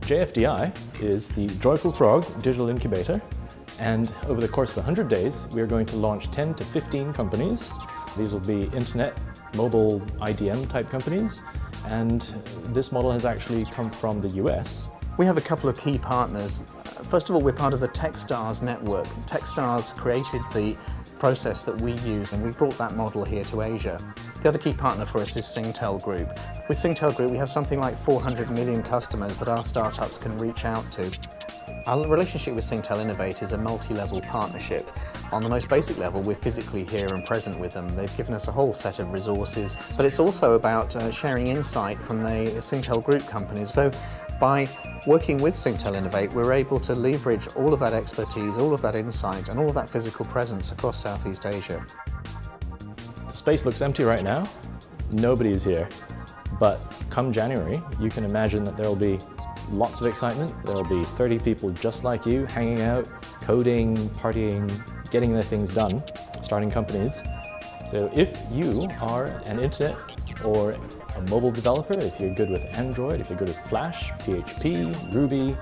JFDI is the Joyful Frog Digital Incubator, and over the course of 100 days we are going to launch 10 to 15 companies. These will be internet, mobile, IDM type companies, and this model has actually come from the US. We have a couple of key partners. First of all, we're part of the Techstars network. Techstars created the process that we use, and we brought that model here to Asia. The other key partner for us is Singtel Group. With Singtel Group, we have something like 400 million customers that our startups can reach out to. Our relationship with Innov8 is a multi-level partnership. On the most basic level, we're physically here and present with them. They've given us a whole set of resources, but it's also about sharing insight from the Singtel Group companies. So by working with Innov8, we're able to leverage all of that expertise, all of that insight, and all of that physical presence across Southeast Asia. The space looks empty right now. Nobody is here. But come January, you can imagine that there will be lots of excitement. There will be 30 people just like you, hanging out, coding, partying, getting their things done, starting companies. So if you are an internet or a mobile developer, if you're good with Android, if you're good with Flash, PHP, Ruby,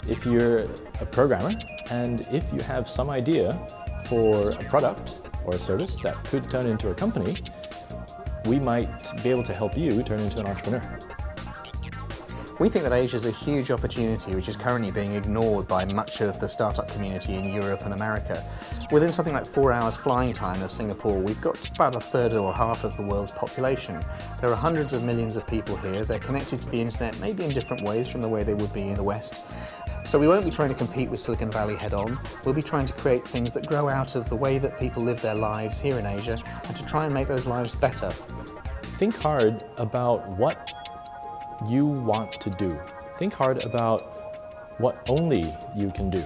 if you're a programmer, and if you have some idea for a product or a service that could turn into a company, we might be able to help you turn into an entrepreneur. We think that Asia is a huge opportunity which is currently being ignored by much of the startup community in Europe and America. Within something like 4 hours flying time of Singapore, we've got about a third or half of the world's population. There are hundreds of millions of people here. They're connected to the internet, maybe in different ways from the way they would be in the West. So we won't be trying to compete with Silicon Valley head-on. We'll be trying to create things that grow out of the way that people live their lives here in Asia, and to try and make those lives better. Think hard about what you want to do. Think hard about what only you can do.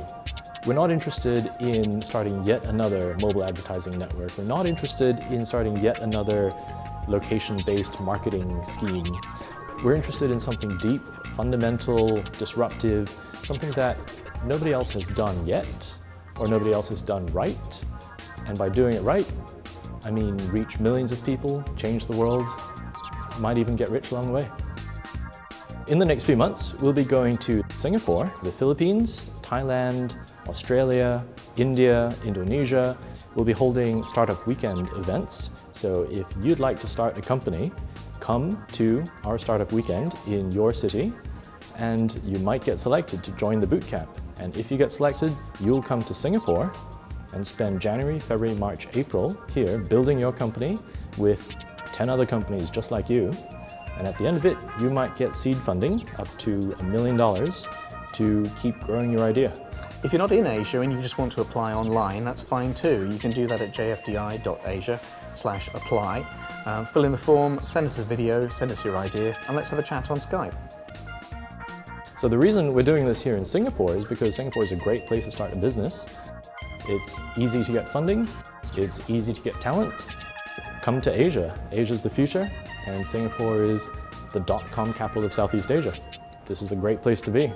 We're not interested in starting yet another mobile advertising network. We're not interested in starting yet another location-based marketing scheme. We're interested in something deep, fundamental, disruptive, something that nobody else has done yet, or nobody else has done right. And by doing it right, I mean reach millions of people, change the world, might even get rich along the way. In the next few months, we'll be going to Singapore, the Philippines, Thailand, Australia, India, Indonesia. We'll be holding Startup Weekend events. So if you'd like to start a company, come to our Startup Weekend in your city, and you might get selected to join the bootcamp. And if you get selected, you'll come to Singapore and spend January, February, March, April here building your company with 10 other companies just like you. And at the end of it, you might get seed funding up to $1 million to keep growing your idea. If you're not in Asia and you just want to apply online, that's fine too. You can do that at JFDI.Asia/apply. Fill in the form, send us a video, send us your idea, and let's have a chat on Skype. So the reason we're doing this here in Singapore is because Singapore is a great place to start a business. It's easy to get funding, it's easy to get talent. Come to Asia. Asia's the future, and Singapore is the .com capital of Southeast Asia. This is a great place to be.